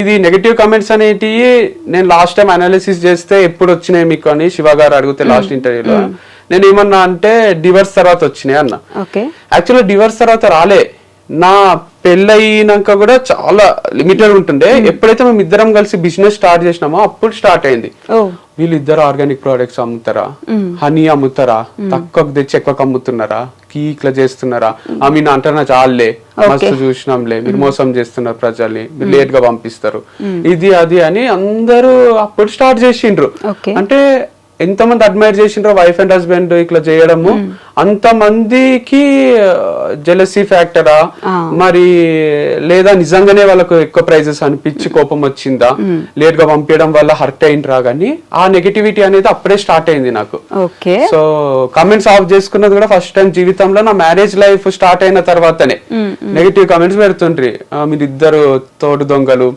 ఇది negative comments అనేటివి నేను లాస్ట్ టైం అనాలిసిస్ చేస్తే ఎప్పుడు వచ్చినాయి మీకు అని శివ గారు అడిగితే లాస్ట్ ఇంటర్వ్యూలో నేను ఏమన్నా అంటే డివర్స్ తర్వాత వచ్చినాయి అన్న. యాక్చువల్గా డివర్స్ తర్వాత రాలే, నా పెళ్ళయినాక కూడా చాలా లిమిటెడ్ ఉంటుండే. ఎప్పుడైతే మేము ఇద్దరం కలిసి బిజినెస్ స్టార్ట్ చేసినామో అప్పుడు స్టార్ట్ అయింది. వీళ్ళిద్దరు ఆర్గానిక్ ప్రోడక్ట్స్ అమ్ముతారా, హనీ అమ్ముతారా, తక్కువకు తెచ్చి ఎక్కువకు అమ్ముతున్నారా, ఇట్లా చేస్తున్నారా, మీన్ అంటారా చాలే మస్తు చూసినాంలే, మీరు మోసం చేస్తున్నారు ప్రజల్ని, మీరు లేట్ గా పంపిస్తారు, ఇది అది అని అందరూ అప్పుడు స్టార్ట్ చేసిండ్రు. అంటే ఎంతమంది అడ్మైర్ చేసిండ్రో వైఫ్ అండ్ హస్బెండ్ ఇట్లా చేయడము, అంతమందికి జెలసీ ఫ్యాక్టరా మరి లేదా నిజంగానే వాళ్ళకు ఎక్కువ ప్రైజెస్ అనిపించి కోపం వచ్చిందా, లేట్ గా పంపించడం వల్ల హర్ట్ అయిండ్రా, కానీ ఆ నెగటివిటీ అనేది అప్పుడే స్టార్ట్ అయింది నాకు. సో కమెంట్స్ ఆఫ్ చేసుకున్నది కూడా ఫస్ట్ టైం జీవితంలో నా మ్యారేజ్ లైఫ్ స్టార్ట్ అయిన తర్వాతనే నెగటివ్ కమెంట్స్ పెడుతుండ్రి, మీరిద్దరు తోడు దొంగలు,